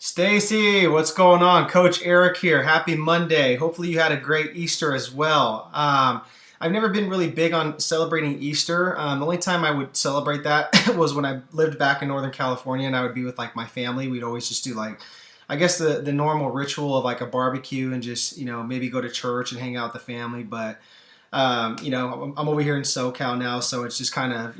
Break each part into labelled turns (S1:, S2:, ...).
S1: Stacy, what's going on? Coach Eric here. Happy Monday. Hopefully you had a great Easter as well. I've never been really big on celebrating Easter. The only time I would celebrate that was when I lived back in Northern California, and I would be with like my family. We'd always just do like, I guess the normal ritual of like a barbecue and just maybe go to church and hang out with the family. But I'm over here in SoCal now, so it's just kind of,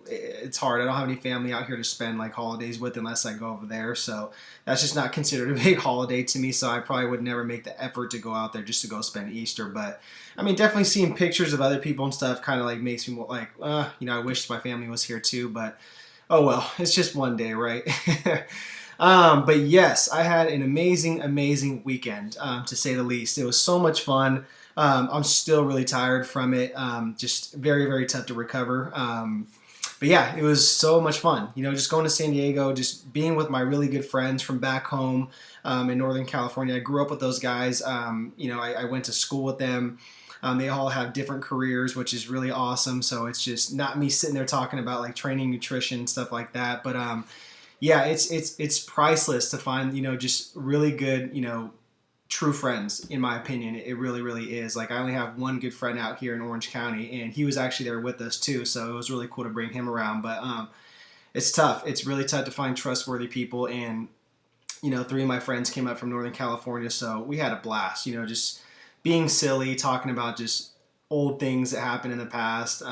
S1: it's hard. I don't have any family out here to spend like holidays with unless I go over there. So that's just not considered a big holiday to me. So I probably would never make the effort to go out there just to go spend Easter. But I mean, definitely seeing pictures of other people and stuff kind of like makes me like, I wish my family was here too. But oh well, it's just one day, right? But yes, I had an amazing weekend, to say the least. It was so much fun. I'm still really tired from it. Just very tough to recover. But yeah, it was so much fun. Just going to San Diego, just being with my really good friends from back home in Northern California. I grew up with those guys. I went to school with them. They all have different careers, which is really awesome. So it's just not me sitting there talking about like training, nutrition, stuff like that. But yeah, it's priceless to find just really good true friends, in my opinion. It really is. Like, I only have one good friend out here in Orange County, and he was actually there with us too, so it was really cool to bring him around. But it's tough. It's really tough to find trustworthy people, and three of my friends came up from Northern California, so we had a blast. Just being silly, talking about just old things that happened in the past.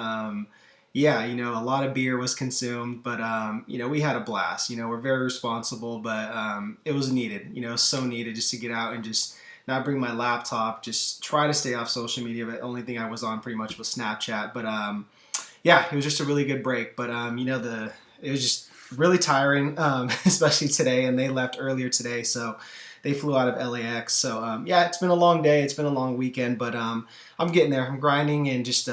S1: Yeah, a lot of beer was consumed, but we had a blast. We're very responsible, but it was needed. So needed just to get out and just not bring my laptop. Just try to stay off social media. But the only thing I was on pretty much was Snapchat. But yeah, it was just a really good break. But it was just really tiring, especially today. And they left earlier today, so they flew out of LAX. So yeah, it's been a long day. It's been a long weekend, but I'm getting there. I'm grinding and just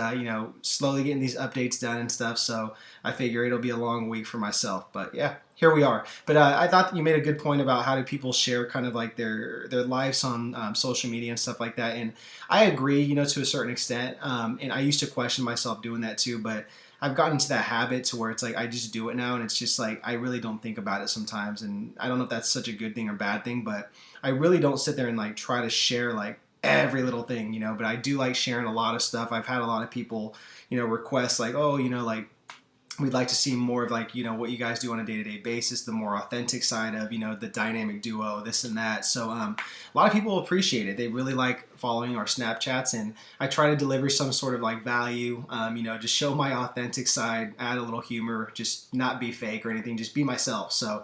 S1: slowly getting these updates done and stuff. So I figure it'll be a long week for myself. But yeah, here we are. But I thought that you made a good point about how do people share kind of like their lives on social media and stuff like that. And I agree, to a certain extent. And I used to question myself doing that too, but I've gotten into that habit to where it's like I just do it now, and it's just like I really don't think about it sometimes. And I don't know if that's such a good thing or bad thing, but I really don't sit there and like try to share like every little thing, but I do like sharing a lot of stuff. I've had a lot of people, request like, oh, like we'd like to see more of like, what you guys do on a day-to-day basis, the more authentic side of, the dynamic duo, this and that. So a lot of people appreciate it. They really like following our Snapchats, and I try to deliver some sort of like value, just show my authentic side, add a little humor, just not be fake or anything, just be myself. So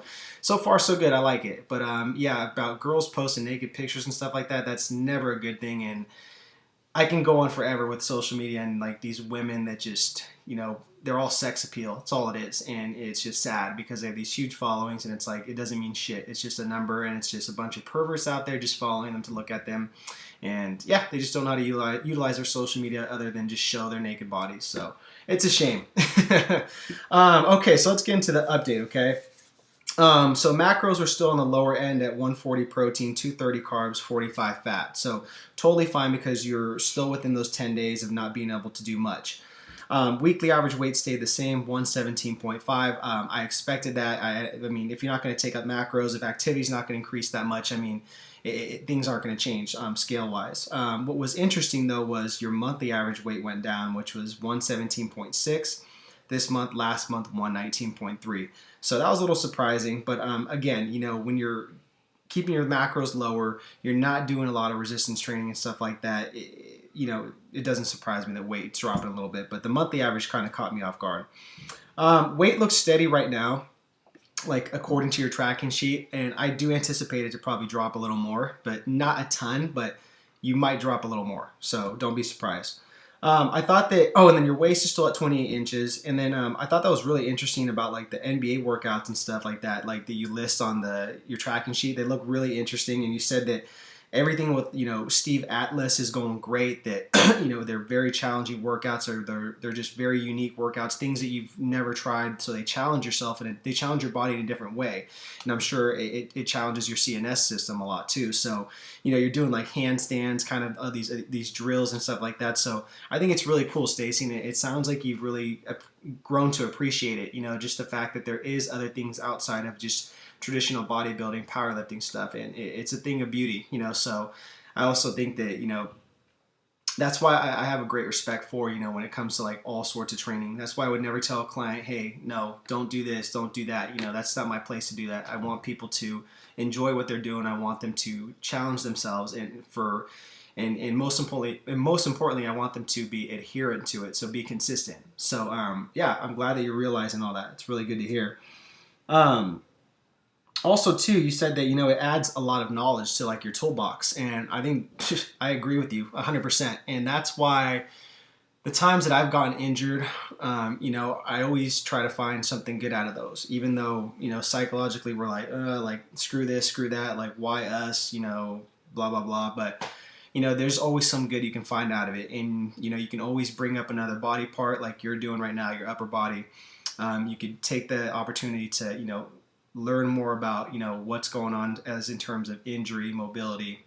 S1: far so good. I like it. But yeah, about girls posting naked pictures and stuff like that, that's never a good thing. And I can go on forever with social media and like these women that just, they're all sex appeal. It's all it is. And it's just sad because they have these huge followings, and it's like, it doesn't mean shit. It's just a number, and it's just a bunch of perverts out there just following them to look at them. And yeah, they just don't know how to utilize their social media other than just show their naked bodies. So it's a shame. Okay, so let's get into the update, okay? So macros are still on the lower end at 140 protein, 230 carbs, 45 fat. So totally fine because you're still within those 10 days of not being able to do much. Weekly average weight stayed the same, 117.5. I expected that. I mean, if you're not going to take up macros, if activity's not going to increase that much, I mean, things aren't going to change scale-wise. What was interesting, though, was your monthly average weight went down, which was 117.6. This month, last month, 119.3. So that was a little surprising. But again, when you're keeping your macros lower, you're not doing a lot of resistance training and stuff like that, it doesn't surprise me that weight's dropping a little bit. But the monthly average kind of caught me off guard. Weight looks steady right now, like according to your tracking sheet. And I do anticipate it to probably drop a little more, but not a ton, but you might drop a little more. So don't be surprised. I thought that, and then your waist is still at 28 inches. And then I thought that was really interesting about like the NBA workouts and stuff like that, like that you list on your tracking sheet. They look really interesting. And you said that everything with, Steve Atlas is going great, that, they're very challenging workouts, or they're just very unique workouts, things that you've never tried. So they challenge yourself, and they challenge your body in a different way. And I'm sure it challenges your CNS system a lot too. So, you're doing like handstands, kind of these drills and stuff like that. So I think it's really cool, Stacy. And it sounds like you've really grown to appreciate it. Just the fact that there is other things outside of just traditional bodybuilding, powerlifting stuff, and it's a thing of beauty, you know. So I also think that, you know, that's why I have a great respect for, you know, when it comes to like all sorts of training. That's why I would never tell a client, hey, no, don't do this, don't do that. You know, that's not my place to do that. I want people to enjoy what they're doing. I want them to challenge themselves, and most importantly, I want them to be adherent to it. So be consistent. So yeah, I'm glad that you're realizing all that. It's really good to hear. Also too, you said that, you know, it adds a lot of knowledge to like your toolbox, and I think I agree with you 100%. And that's why the times that I've gotten injured, you know, I always try to find something good out of those, even though, you know, psychologically we're like screw this, screw that, like why us, you know, blah blah blah. But you know, there's always some good you can find out of it, and you know, you can always bring up another body part like you're doing right now, your upper body. You could take the opportunity to, you know, learn more about, you know, what's going on as in terms of injury, mobility,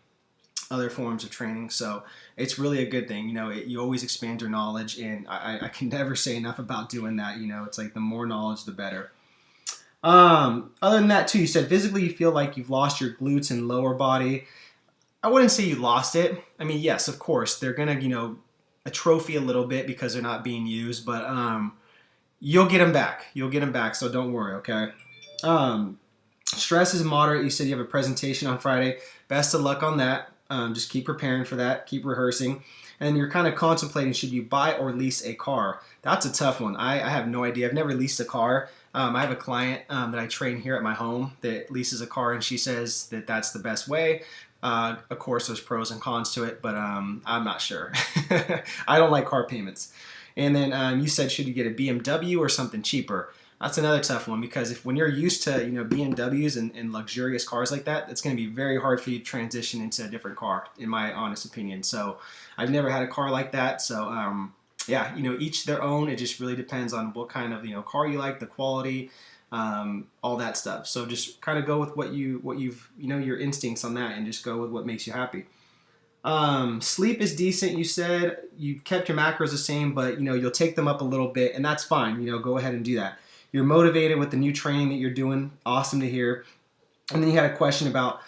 S1: other forms of training. So it's really a good thing. You know, you always expand your knowledge, and I can never say enough about doing that. You know, it's like the more knowledge, the better. Other than that too, you said physically you feel like you've lost your glutes and lower body. I wouldn't say you lost it. I mean, yes, of course, they're going to, you know, atrophy a little bit because they're not being used, but you'll get them back. You'll get them back, so don't worry, okay? Stress is moderate. You said you have a presentation on Friday. Best of luck on that. Just keep preparing for that. Keep rehearsing. And you're kind of contemplating, should you buy or lease a car? That's a tough one. I have no idea. I've never leased a car. I have a client that I train here at my home that leases a car, and she says that that's the best way. Of course, there's pros and cons to it, but I'm not sure. I don't like car payments. And then you said, should you get a BMW or something cheaper? That's another tough one, because when you're used to, you know, BMWs and luxurious cars like that, it's going to be very hard for you to transition into a different car, in my honest opinion. So I've never had a car like that. So yeah, you know, each their own. It just really depends on what kind of, you know, car you like, the quality, all that stuff. So just kind of go with what you've, you know, your instincts on that, and just go with what makes you happy. Sleep is decent. You said you kept your macros the same, but you know, you'll take them up a little bit, and that's fine. You know, go ahead and do that. You're motivated with the new training that you're doing. Awesome to hear. And then you had a question about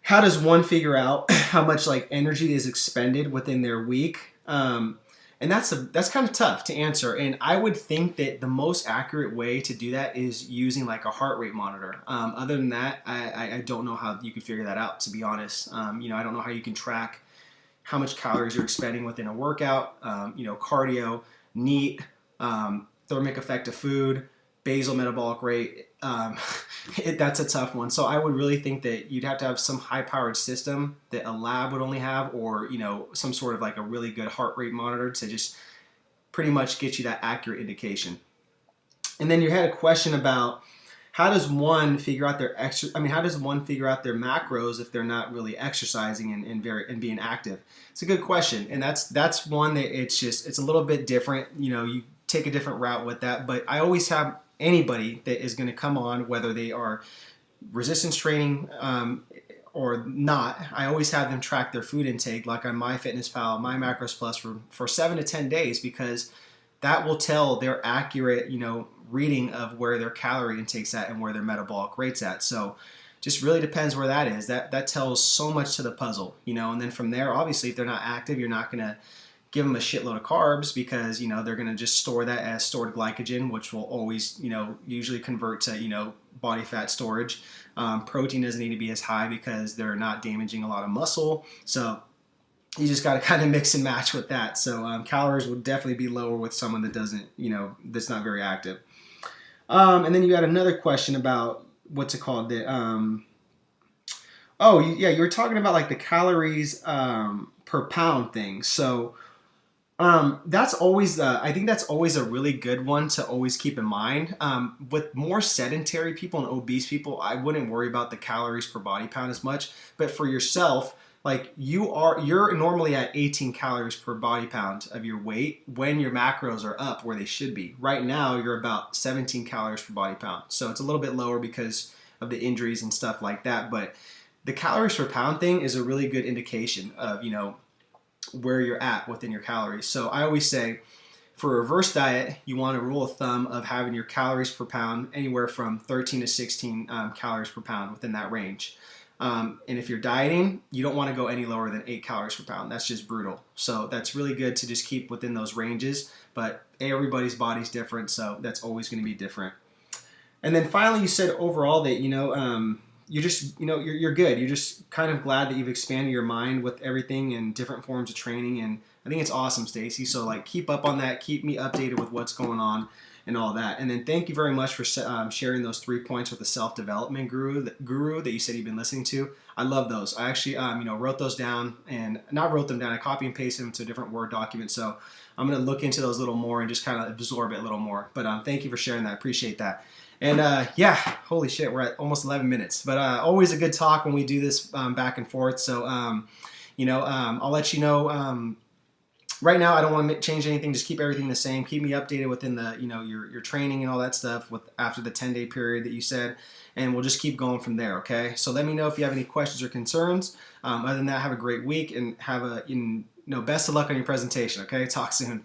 S1: how does one figure out how much like energy is expended within their week? And that's kind of tough to answer. And I would think that the most accurate way to do that is using like a heart rate monitor. Other than that, I don't know how you could figure that out, to be honest. You know, I don't know how you can track how much calories you're expending within a workout. You know, cardio, NEAT, thermic effect of food, basal metabolic rate. That's a tough one. So I would really think that you'd have to have some high-powered system that a lab would only have, or, you know, some sort of like a really good heart rate monitor to just pretty much get you that accurate indication. And then you had a question about how does one figure out their how does one figure out their macros if they're not really exercising and being active? It's a good question, and that's one that it's a little bit different. You know, you take a different route with that, but I always have anybody that is going to come on, whether they are resistance training or not, I always have them track their food intake, like on MyFitnessPal, My Macros Plus, for 7 to 10 days, because that will tell their accurate, you know, reading of where their calorie intake's at and where their metabolic rate's at. So just really depends where that is. That tells so much to the puzzle, you know. And then from there, obviously, if they're not active, you're not going to give them a shitload of carbs, because, you know, they're going to just store that as stored glycogen, which will always, you know, usually convert to, you know, body fat storage. Protein doesn't need to be as high because they're not damaging a lot of muscle. So you just got to kind of mix and match with that. So calories would definitely be lower with someone that doesn't, you know, that's not very active. And then you had another question about what's it called? Yeah, you were talking about like the calories per pound thing. So that's always, I think that's always a really good one to always keep in mind. With more sedentary people and obese people, I wouldn't worry about the calories per body pound as much. But for yourself, like you're normally at 18 calories per body pound of your weight when your macros are up where they should be. Right now, you're about 17 calories per body pound. So it's a little bit lower because of the injuries and stuff like that. But the calories per pound thing is a really good indication of, you know, where you're at within your calories. So I always say For a reverse diet, you want a rule of thumb of having your calories per pound anywhere from 13 to 16 calories per pound within that range. And if you're dieting, you don't want to go any lower than 8 calories per pound. That's just brutal. So that's really good to just keep within those ranges. But everybody's body's different, so that's always going to be different. And then finally, you said overall that you're just you're good. You're just kind of glad that you've expanded your mind with everything and different forms of training. And I think it's awesome, Stacy. So like keep up on that. Keep me updated with what's going on and all that. And then thank you very much for sharing those 3 points with the self-development guru that you said you've been listening to. I love those. I actually wrote those down, and not wrote them down. I copy and pasted them to a different Word document. So I'm going to look into those a little more and just kind of absorb it a little more. But thank you for sharing that. I appreciate that. And yeah, holy shit, we're at almost 11 minutes. But always a good talk when we do this back and forth. So I'll let you know. Right now, I don't want to change anything. Just keep everything the same. Keep me updated within the your training and all that stuff after the 10-day period that you said, and we'll just keep going from there. Okay. So let me know if you have any questions or concerns. Other than that, have a great week and have best of luck on your presentation. Okay. Talk soon.